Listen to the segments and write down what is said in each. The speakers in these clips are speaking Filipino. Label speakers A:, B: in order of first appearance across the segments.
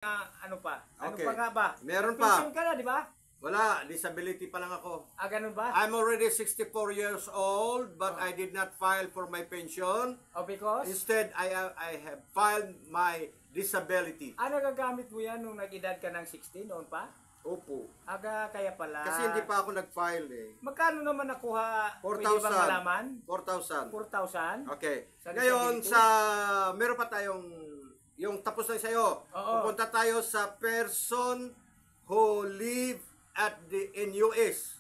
A: Ano pa? Ano
B: Okay.
A: pa nga ba?
B: Meron pa.
A: Pension ka na, di ba?
B: Wala, disability pa lang ako.
A: Ganun ba?
B: I'm already 64 years old, but I did not file for my pension.
A: Because?
B: Instead, I have filed my disability.
A: Ano gagamit mo yan nung nag-edad ka ng 16 noon pa?
B: Opo.
A: Kaya pala.
B: Kasi hindi pa ako nag-file eh.
A: Magkano naman nakuha?
B: 4,000.
A: Pwede bang malaman?
B: 4,000.
A: 4,000?
B: Okay.
A: Sa
B: Ngayon,
A: disability?
B: meron pa tayong, yung tapos na sa'yo.
A: Oo.
B: Pupunta tayo sa person who live in US.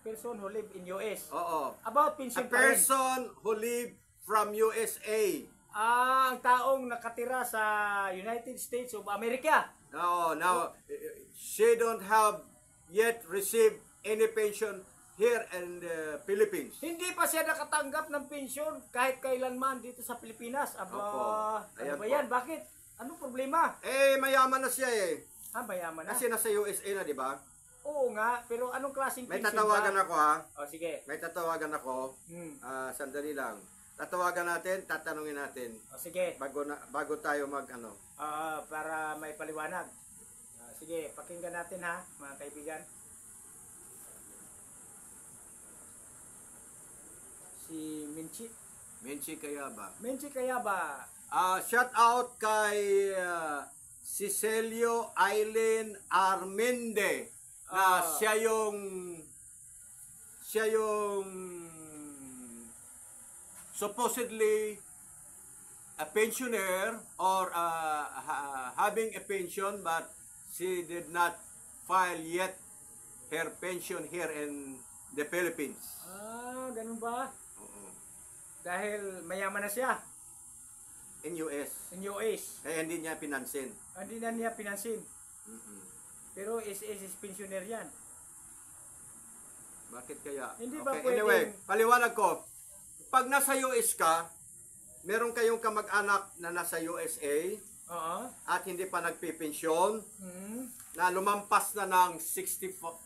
A: Person who live in US.
B: Oo.
A: About
B: A
A: pension pa rin.
B: person who live from USA.
A: Ang taong nakatira sa United States of America.
B: No, now she don't have yet received any pension here in the Philippines.
A: Hindi pa siya nakatanggap ng pensyon kahit kailanman dito sa Pilipinas.
B: Opo.
A: Ano
B: Ayan
A: ba
B: po.
A: yan? Bakit? Anong problema?
B: Mayaman na siya eh.
A: Mayaman na.
B: Kasi nasa USA na, di ba?
A: Oo nga, pero anong klaseng
B: May
A: pensyon
B: tatawagan
A: ba?
B: ako ha.
A: Sige.
B: May tatawagan ako. Sandali lang. Tatawagan natin, tatanungin natin.
A: Sige.
B: Bago tayo mag-ano.
A: Para may paliwanag. Sige, pakinggan natin ha, mga kaibigan. Si Minchi.
B: Menchi kaya ba?
A: Minchi kaya ba?
B: Shout out kay Cicelio Aileen Armende na siya yung supposedly a pensioner or having a pension, but she did not file yet her pension here in the Philippines.
A: Ganun ba?
B: Oo.
A: Dahil mayaman na siya
B: In US.
A: in US.
B: Kaya hindi niya pinansin.
A: Hindi na niya pinansin. Pero is pensioner yan.
B: Bakit kaya?
A: Hindi ba
B: Okay,
A: pwedeng-
B: anyway, paliwanag ko. Pag nasa US ka, meron kayong kamag-anak na nasa USA
A: Oo.
B: at hindi pa nagpipensyon,
A: Hmm.
B: na lumampas na ng 61,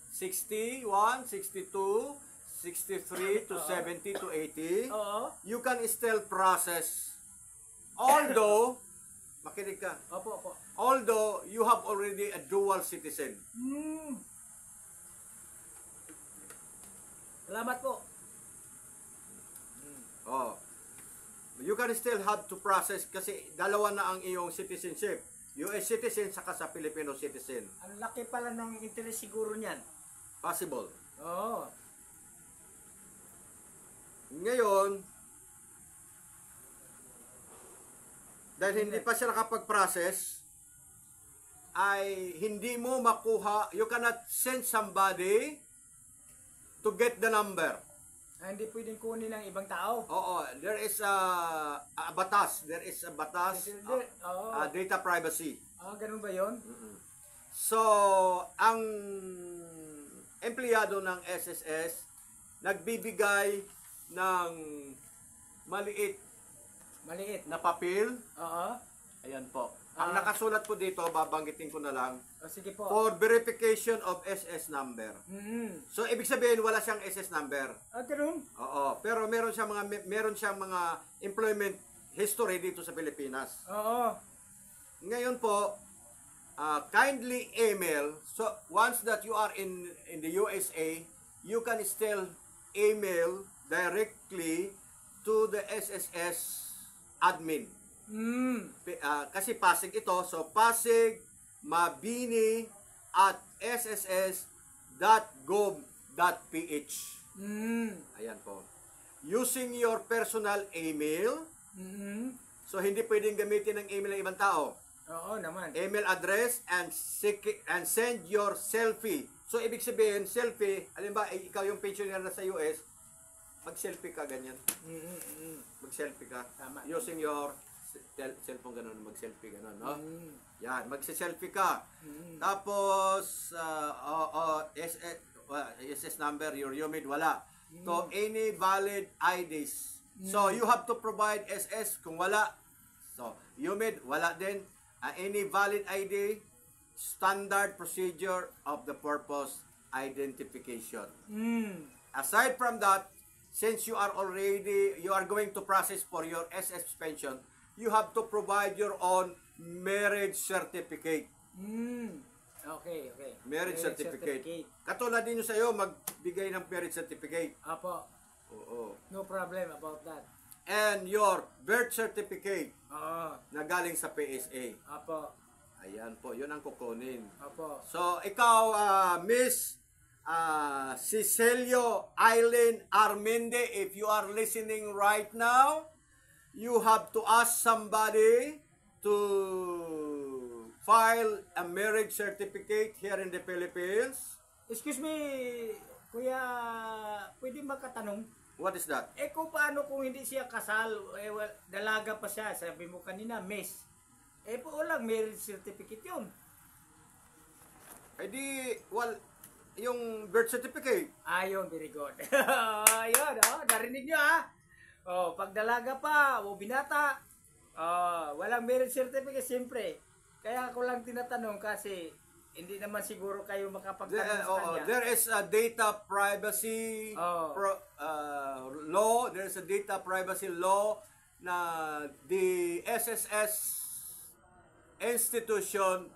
B: 62, 63 to 70 to 80,
A: Oo.
B: you can still process. Although, makinig ka,
A: Opo.
B: although you have already a dual citizen.
A: Salamat po.
B: Oh. You can still have to process kasi dalawa na ang iyong citizenship. US citizen saka sa Filipino citizen.
A: Ang laki pala ng interest siguro niyan.
B: Possible.
A: Oo.
B: Ngayon, dahil hindi pa siya nakapag-process, ay hindi mo makuha, you cannot send somebody to get the number.
A: Hindi pwedeng kunin ng ibang tao.
B: Oo, there is a batas. There is a batas,
A: Oo.
B: data privacy.
A: Ganun ba yun?
B: So, ang empleyado ng SSS nagbibigay ng maliit
A: Maliit.
B: na papel.
A: Oo.
B: Ayan po. Ang nakasulat po dito, babanggitin ko na lang,
A: Sige po.
B: for verification of SS number. So, ibig sabihin, wala siyang SS number.
A: Ganun?
B: Oo. Pero meron siyang mga employment history dito sa Pilipinas.
A: Oo.
B: Ngayon po, kindly email. So, once that you are in the USA, you can still email directly to the SSS admin. Kasi Pasig ito. So, Pasig Mabini at sss.gov.ph. Ayan po. Using your personal email. So, hindi pwedeng gamitin ng email ng ibang tao.
A: Oo naman.
B: Email address and send your selfie. So, ibig sabihin, selfie, halimbawa, ikaw yung pensioner na sa US, mag-selfie ka, ganyan. Mag-selfie ka.
A: Tama.
B: Using your cellphone, ganun, mag-selfie, ganun, no? Yan, mag-selfie ka. Tapos, SS number, your UMID, wala. So, any valid IDs. So, you have to provide SS kung wala. So, UMID, wala din. Any valid ID, standard procedure of the purpose identification. Aside from that, since you are going to process for your SS pension, you have to provide your own marriage certificate.
A: Okay, okay.
B: Marriage certificate. Katulad din sa iyo, magbigay ng marriage certificate.
A: Apo.
B: Oo.
A: No problem about that.
B: And your birth certificate
A: Oo.
B: na galing sa PSA.
A: Apo.
B: Ayan po, yun ang kukunin.
A: Apo.
B: So, ikaw, Miss Cicelio Eileen Armende, if you are listening right now, you have to ask somebody to file a marriage certificate here in the Philippines.
A: Excuse me, kuya, pwede makatanong?
B: What is that?
A: Kung paano kung hindi siya kasal, dalaga pa siya, sabi mo kanina, miss. Po walang marriage certificate yun.
B: Yung birth certificate.
A: Ayun, very good. Ayun, narinig nyo pag dalaga pa, o binata, walang marriage certificate, siyempre. Kaya ako lang tinatanong kasi hindi naman siguro kayo makapagtanong sa kanya.
B: There is a data privacy law. There is a data privacy law na the SSS institution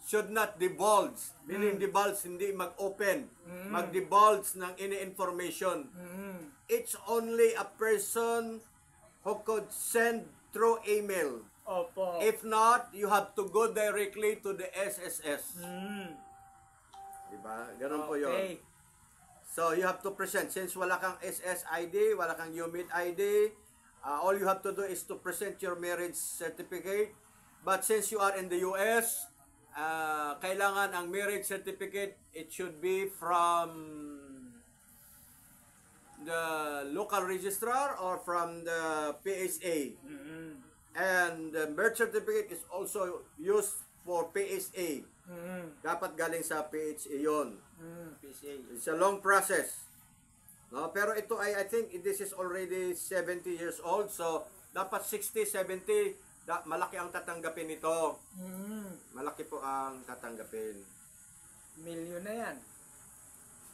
B: should not divulge. Meaning divulge, hindi mag-open. Mag-divulge ng any information. It's only a person who could send through email.
A: Opo.
B: If not, you have to go directly to the SSS. Diba? Ganun po yun.
A: Okay.
B: So, you have to present. Since wala kang SS ID, wala kang UMID ID, all you have to do is to present your marriage certificate. But since you are in the US, kailangan ang marriage certificate, it should be from the local registrar or from the PSA. And the birth certificate is also used for PSA. Dapat galing sa PSA yon.
A: PSA.
B: It's a long process. No, pero ito I think this is already 70 years old, so dapat 60, 70, malaki ang tatanggapin nito. Malaki po ang tatanggapin.
A: Milyon na yan.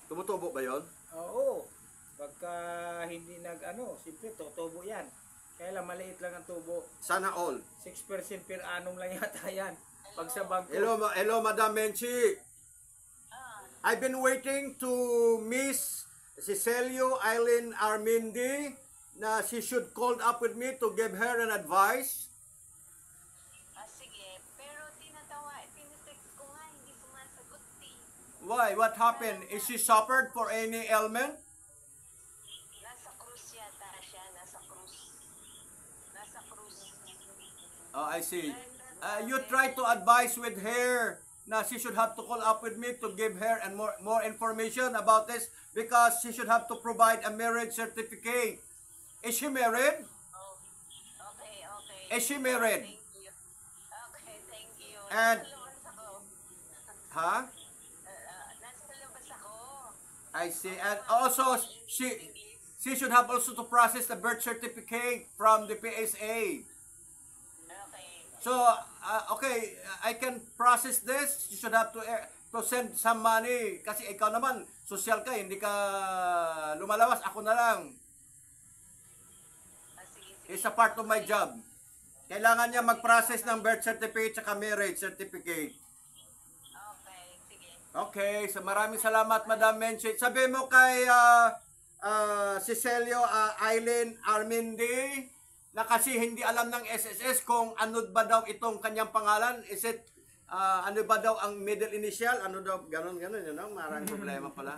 B: Tumutubo ba yon?
A: Oo. Pagka hindi siyempre tutubo yan. Kaya lang maliit lang ang tubo.
B: Sana all.
A: 6% per annum lang yata yan. Pag sa bangko.
B: Hello, Madam Menchi. I've been waiting to Miss Cicelio Eileen Armindi na she should call up with me to give her an advice.
C: Sige, pero tinetext ko nga, hindi sumasagot
B: Why? What happened? Is she suffered for any ailment?
C: Nasa cruise yata siya, nasa cruise.
B: Oh, I see. You try to advise with her na she should have to call up with me to give her and more information about this because she should have to provide a marriage certificate. Is she married?
C: Oh, okay.
B: Is she married?
C: Thank you. Okay, thank you.
B: And-
C: Nasa labas ako.
B: Huh?
C: Nasa labas ako.
B: I see. And also, she should have also to process the birth certificate from the PSA.
C: Okay.
B: So, okay, I can process this. You should have to send some money. Kasi ikaw naman, social ka, hindi ka lumalawas. Ako na lang.
C: Sige.
B: It's a part of my job. Kailangan niya mag-process ng birth certificate at marriage certificate.
C: Okay, sige.
B: Okay, so maraming salamat, Madam Menchi. Sabi mo kay Cicelio Eileen Armindi na kasi hindi alam ng SSS kung ano ba daw itong kanyang pangalan. Is it, ano ba daw ang middle initial? Ano daw, ganun, maraming problema pala.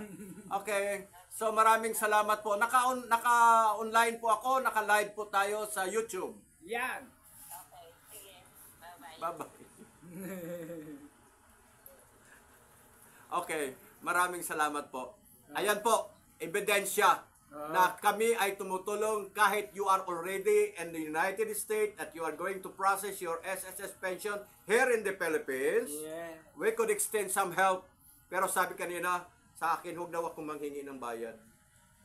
B: Okay, so maraming salamat po. Naka-online po ako, naka-live po tayo sa YouTube.
A: Yan.
C: Okay, sige. Bye-bye.
B: Bye-bye. Okay, maraming salamat po. Ayan po, ebidensya na kami ay tumutulong kahit you are already in the United States at you are going to process your SSS pension here in the Philippines.
A: Yeah.
B: We could extend some help. Pero sabi kanina, sa akin, huwag daw akong manghingi ng bayad.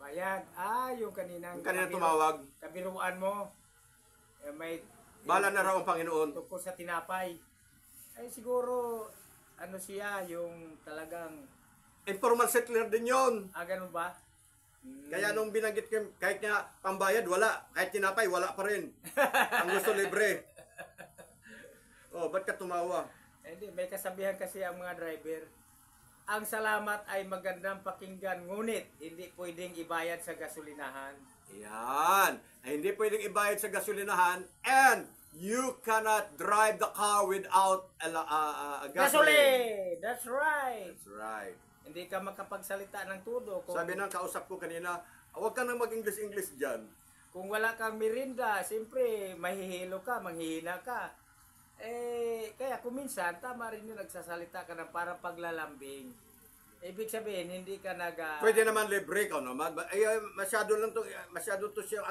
A: Bayad. Yung kaninang
B: Yung kanina tumawag,
A: kabiruan mo. May
B: bala na raw ang Panginoon.
A: tungkol sa tinapay. Ay siguro siya yung talagang
B: Informal settler din yon.
A: ganun ba?
B: Kaya nung binanggit ko, kahit nga pambayad, wala. Kahit tinapay, wala pa rin. Ang gusto libre. Oh, ba't ka tumawa?
A: Hindi, may kasabihan kasi ang mga driver. Ang salamat ay magandang pakinggan, ngunit hindi pwedeng ibayad sa gasolinahan.
B: Yan. Ay, hindi pwedeng ibayad sa gasolinahan and you cannot drive the car without gasoline.
A: Gasoline! That's right!
B: That's right.
A: Hindi ka makapagsalita ng todo kung,
B: Sabi ng kausap ko kanina, huwag ka nang mag-English dyan.
A: kung wala kang merinda, siyempre mahihilo ka, manghihina ka. Kaya kung minsan, tama rin yung nagsasalita ka ng parang paglalambing. Ibig sabihin, hindi ka
B: Pwede naman libre ka naman. Masyado to siya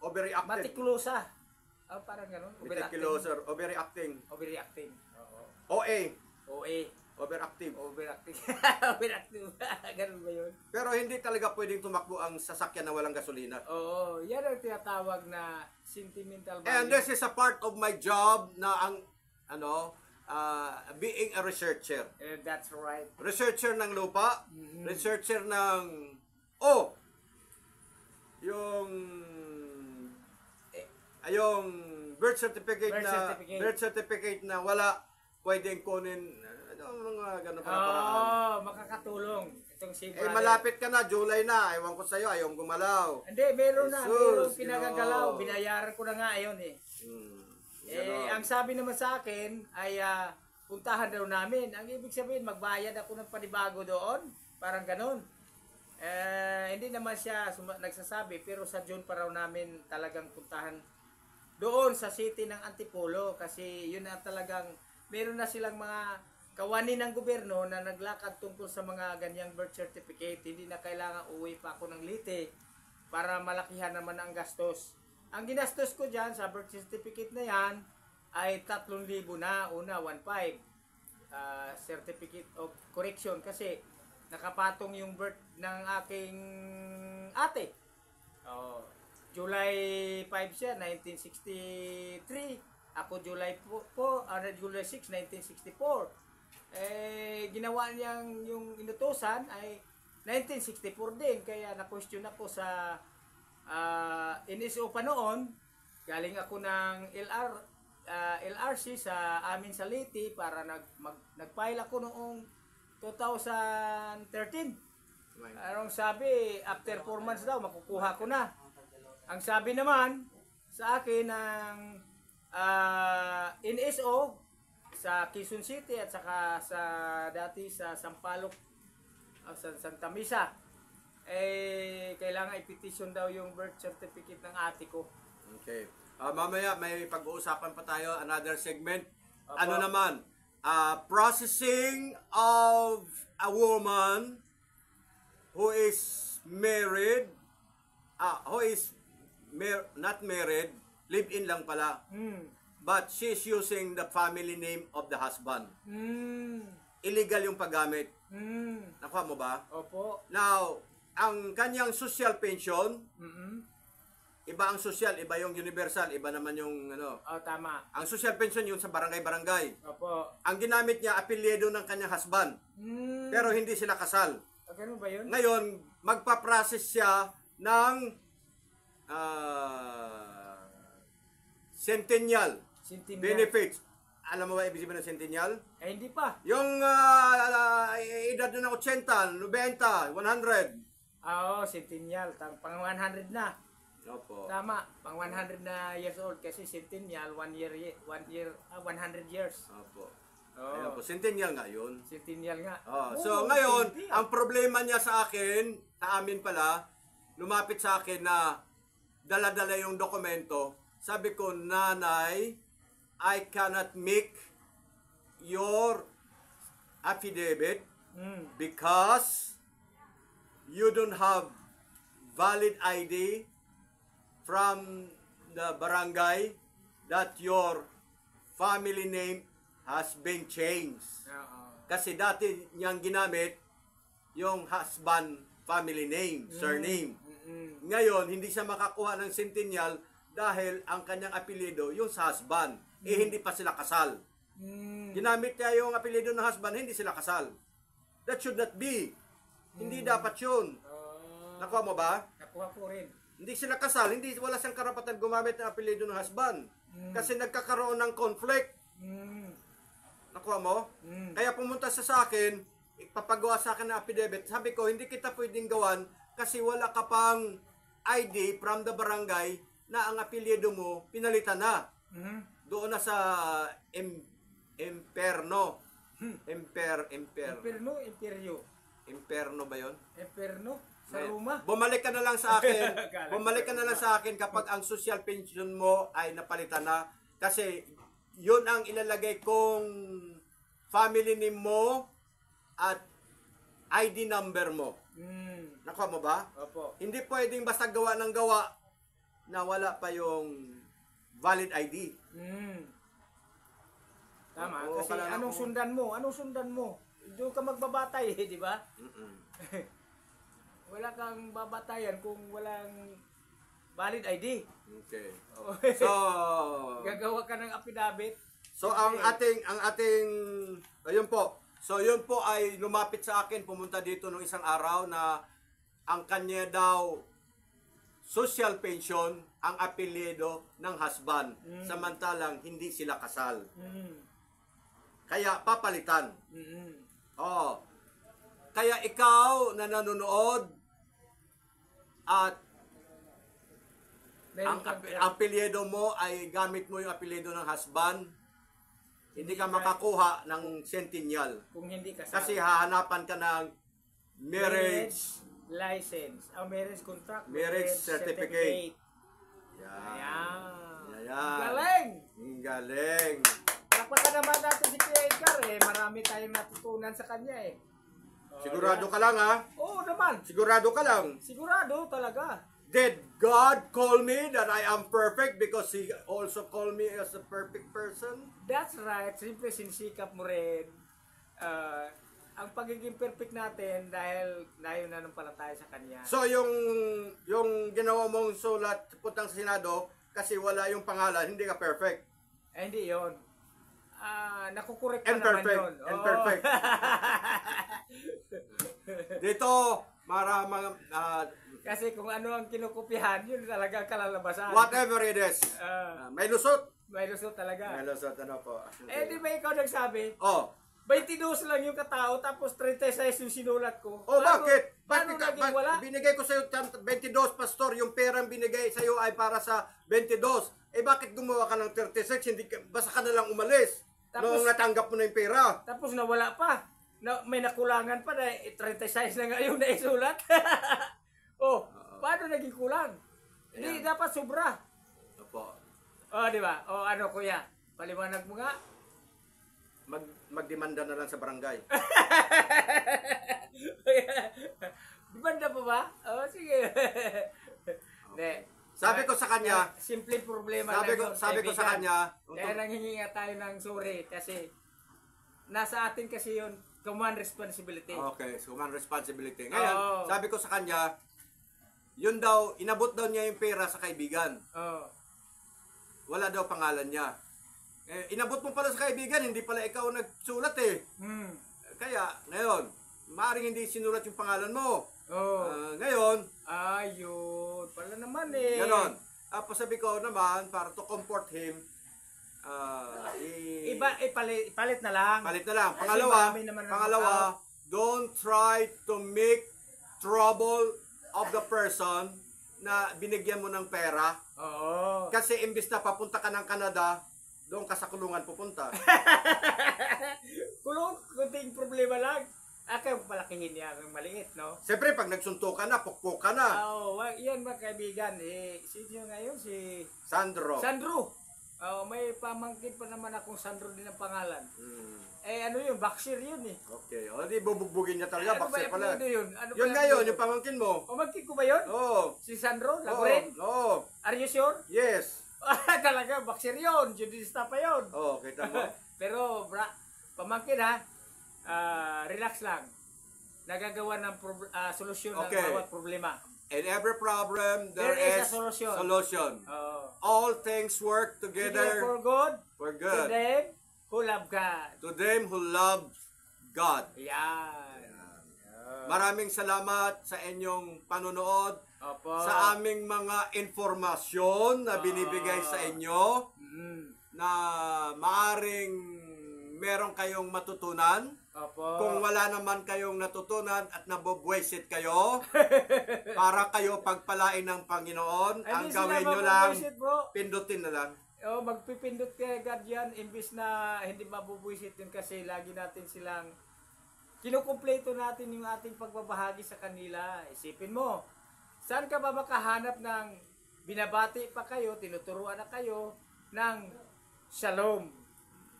B: overreacted.
A: matikulosa. Parang ganun.
B: Meticulous or overreacting.
A: Overreacting. Oo.
B: OA.
A: OA.
B: Overactive.
A: Overacting. Overacting. Ganun ba yun?
B: Pero hindi talaga pwedeng tumakbo ang sasakyan na walang gasolina.
A: Oo. Yan ang tinatawag na sentimental value.
B: And this is a part of my job na ang being a researcher.
A: That's right.
B: Researcher ng lupa, researcher ng yung yung birth certificate birth certificate na wala pwedeng kunin mga ganun paraan.
A: Makakatulong. Itong si
B: Malapit ka na, July na. Ewan ko sa'yo, ayaw gumalaw.
A: Hindi, meron na.
B: Jesus,
A: Meron pinagagalaw. Binayaran ko na nga ayon eh.
B: Ganon.
A: Ang sabi naman sa akin ay puntahan daw namin. Ang ibig sabihin, magbayad ako ng panibago doon. Parang ganon. Hindi naman siya nagsasabi, pero sa June pa raw namin talagang puntahan doon sa city ng Antipolo. Kasi yun na talagang, meron na silang mga kawani ng gobyerno na naglakad tungkol sa mga ganyang birth certificate. Hindi na kailangan uwi pa ako ng Leyte para malakihan naman ang gastos. Ang ginastos ko dyan sa birth certificate na yan ay 3,000 na. Una, 1,500. Certificate of correction kasi nakapatong yung birth ng aking ate. July 5 siya, 1963. Ako July 6, 1964. Ginawa niyang yung inutusan ay 1964 din. Kaya na-question ako sa NSO pa noon. Galing ako ng LRC sa amin sa Leyte para nag-file ako noong 2013. Anong sabi, after 4 months daw, makukuha ko na. Ang sabi naman sa akin ng NSO sa Quezon City at saka sa dati sa Sampaloc, sa Santa Mesa, kailangan i-petition daw yung birth certificate ng ate ko.
B: Okay. Mamaya may pag-uusapan pa tayo, another segment.
A: Opo.
B: Ano naman? Processing of a woman who is married, not married, live-in lang pala. But she's using the family name of the husband. Illegal yung paggamit. Nakuha mo ba?
A: Opo.
B: Now, ang kanyang social pension,
A: Mm-mm.
B: iba ang social, iba yung universal, iba naman yung
A: Tama.
B: ang social pension yun sa barangay-barangay.
A: Opo.
B: Ang ginamit niya, apelyido ng kanyang husband. Pero hindi sila kasal.
A: Ganun ba yun?
B: Ngayon, magpa-process siya ng centennial
A: Centennial.
B: benefits. Alam mo ba ibig sabihin ng centennial?
A: Hindi pa.
B: Yung edad na ng 80, 90, 100.
A: Centennial. Pang 100 na.
B: Opo.
A: Tama. Pang 100 na years old kasi centennial, 100 years.
B: Opo. Ayun po, centennial nga yun.
A: Centennial nga.
B: So ngayon, ang problema niya sa akin, sa amin pala, lumapit sa akin na dala-dala yung dokumento. Sabi ko, nanay, I cannot make your affidavit because you don't have valid ID from the barangay that your family name has been changed. Kasi dati niyang ginamit yung husband family name, surname. Ngayon, hindi siya makakuha ng centennial dahil ang kanyang apelyido yung sa husband. Hindi pa sila kasal. Ginamit niya yung apelyido ng husband, hindi sila kasal. That should not be. Hindi dapat yun. Nakuha mo ba?
A: Nakuha ko rin.
B: Hindi sila kasal, wala siyang karapatan gumamit ng apelyido ng husband. Kasi nagkakaroon ng conflict. Nakuha mo? Kaya pumunta siya sa akin, ipapagawa sa akin ng affidavit. Sabi ko, hindi kita pwedeng gawan kasi wala ka pang ID from the barangay na ang apelyido mo pinalitan na. Doon na sa Imperno.
A: Imperno, imperyo.
B: Imperno ba yon?
A: Imperno, sa Roma.
B: Bumalik ka na lang sa akin.
A: Akala
B: Bumalik ka na lang sa akin kapag ang social pension mo ay napalitan na. Kasi yun ang ilalagay kong family name mo at ID number mo. Nakuha mo ba?
A: Opo.
B: Hindi pwedeng basta gawa ng gawa na wala pa yung valid ID.
A: Tama,
B: Oo,
A: kasi
B: kala
A: anong
B: ko.
A: sundan mo? Anong sundan mo? Doon ka magbabatay, di ba? Wala kang babatayan kung walang valid ID.
B: Okay.
A: Oh.
B: So,
A: Gagawa ka ng affidavit.
B: so ang ating ayun po. So yun po ay lumapit sa akin, pumunta dito nung isang araw na ang kanya daw social pension ang apelyido ng husband. Samantalang hindi sila kasal. Kaya papalitan. Oh. Kaya ikaw na nanonood at ang apelyido mo ay gamit mo yung apelyido ng husband, hindi ka makakuha ng centennial.
A: Kung hindi kasal.
B: Kasi hahanapan ka ng marriage.
A: License. Marriage contract.
B: Marriage certificate.
A: Ayan.
B: Yan.
A: Galing!
B: Ang galing.
A: Palakpakan naman natin si Kuya Edgar eh. Marami tayong natutunan sa kanya eh.
B: Sigurado ka lang ha?
A: Oo naman.
B: Sigurado ka lang.
A: Sigurado talaga.
B: Did God call me that I am perfect because He also called me as a perfect person?
A: That's right. Siyempre sinisikap mo rin. Ang pagiging perfect natin dahil nananampalataya sa Kanya.
B: So yung ginawa mong sulat puntang sa Senado kasi wala yung pangalan, hindi ka perfect.
A: Hindi yon. Nakukorek pa naman
B: Imperfect.
A: yun. Oo.
B: Imperfect. Dito, maraming
A: Kasi kung ano ang kinukupihan, yun talaga ang kalalabasan.
B: whatever it is. May lusot.
A: May lusot talaga.
B: May lusot, ano po.
A: Di ba ikaw nagsabi?
B: Oh.
A: 22 lang yung katao, tapos 36 yung sinulat ko.
B: Oh, bakit?
A: Paano
B: Bakit
A: naging wala?
B: binigay ko sa iyo 22, pastor, yung perang binigay sa iyo ay para sa 22. Bakit gumawa ka ng 36? Hindi ka, basta ka na lang umalis.
A: Tapos-
B: Noong natanggap mo na yung pera.
A: Tapos nawala pa. May nakulangan pa na 36 na nga yung naisulat. Paano naging kulang? Hindi,
B: Ayan.
A: dapat sobra.
B: Opo.
A: Di ba? Ano kuya? Paliwanag mo nga.
B: Magdemanda na lang sa barangay.
A: Banda pa ba? Sige. Hindi.
B: Sabi ko sa kanya,
A: Simple problema
B: sabi
A: lang yun,
B: ko
A: kaibigan.
B: sa kanya,
A: Kaya nanghihingi nga tayo ng sorry kasi nasa atin kasi yun, command responsibility.
B: okay, so man responsibility. Ngayon,
A: Oo.
B: sabi ko sa kanya, yun daw, inabot daw niya yung pera sa kaibigan. Wala daw pangalan niya. Inabot mo pala sa kaibigan, hindi pala ikaw nagsulat eh. Kaya, ngayon, maaaring hindi sinulat yung pangalan mo. Ngayon,
A: Ayun. Pala naman eh.
B: ganon. Tapos sabi ko naman, para to comfort him,
A: Ipalit na lang.
B: palit na lang.
A: Kasi
B: Pangalawa,
A: marami naman ang
B: pangalawa, don't try to make trouble of the person na binigyan mo ng pera.
A: Oo.
B: Kasi imbis na papunta ka ng Canada, doon ka sa kulungan pupunta.
A: Kunting problema lang. Kaya palakihin niya ang maliit, no?
B: Siyempre, pag nagsunto ka na, pukpok ka na.
A: Yan mga kaibigan. Sino ngayon? Si
B: Sandro.
A: Sandro. May pamangkin pa naman akong Sandro din ang pangalan. Ano yun? Boxer yun eh.
B: Okay. O, di bubugbugin niya talaga.
A: Ano ba
B: Bakse pala.
A: apelyido yun? Ano
B: Yun
A: ba
B: ngayon,
A: apelyido?
B: yung pamangkin mo.
A: Pamangkin ko ba yun?
B: Oo.
A: Si Sandro?
B: Oo.
A: Laguren?
B: Oo.
A: Are you sure?
B: Yes.
A: Talaga, boxer yun. Judista pa yun.
B: Oo, kita mo.
A: Pero, pamangkin ha, relax lang. Nagagawa ng solusyon
B: Okay.
A: ng bawat problema.
B: In every problem, there
A: There is
B: is
A: a solution.
B: solution. All things work
A: Together
B: together
A: for good,
B: for
A: to
B: good.
A: them who love God.
B: To them who love God.
A: Yan.
B: Maraming salamat sa inyong panonood,
A: Opo.
B: sa aming mga informasyon na binibigay sa inyo
A: Mm.
B: na maaring meron kayong matutunan.
A: Opo.
B: Kung wala naman kayong natutunan at nabobwesit kayo, para kayo pagpalain ng Panginoon,
A: Ay,
B: ang
A: di sila
B: gawin nyo lang,
A: mabubuisit, bro.
B: pindutin na lang.
A: Oh, magpipindot kay God yan, imbis na hindi mabubuisit yun kasi lagi natin silang kinukumpleto natin yung ating pagbabahagi sa kanila. Isipin mo, saan ka ba makahanap ng binabati pa kayo, tinuturuan na kayo ng shalom?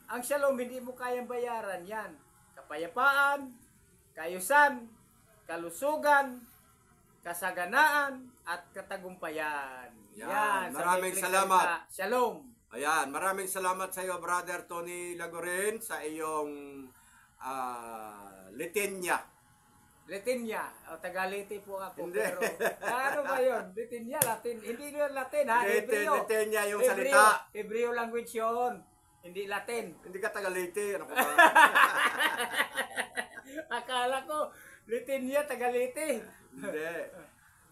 A: Ang shalom, hindi mo kayang bayaran yan. Kapayapaan, kayusan, kalusugan, kasaganaan, at katagumpayan.
B: Yan.
A: sa
B: Maraming
A: Biblik
B: salamat.
A: salita, Shalom.
B: Ayan, maraming salamat sa iyo, Brother Tony Lagorin, sa iyong litanya.
A: Latinya. O, Tagalite po ako.
B: Hindi.
A: Pero, ano ba yun? Latinya, Latin. Hindi yun Latin, ha? Hebreo.
B: Litanya yung
A: Hebreo.
B: salita.
A: Hebreo language yun. Hindi Latin.
B: Hindi ka taga-Leyte, ano ka ba?
A: Akala ko, Latinya, Tagalite.
B: Hindi.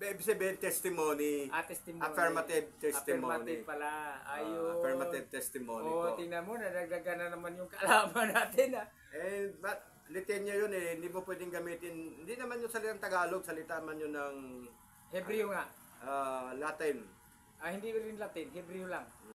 B: Ibig sabihin, testimony.
A: Testimony.
B: Affirmative testimony.
A: Affirmative pala. Ayun.
B: Affirmative testimony
A: Oo,
B: po.
A: tingnan mo, nadagdagan na naman yung kaalaman natin, ha?
B: But litanya yun hindi mo pwedeng gamitin, hindi naman yung salitang Tagalog, salita man yun ng
A: Hebreo nga.
B: Latin.
A: Hindi rin Latin, Hebreo lang.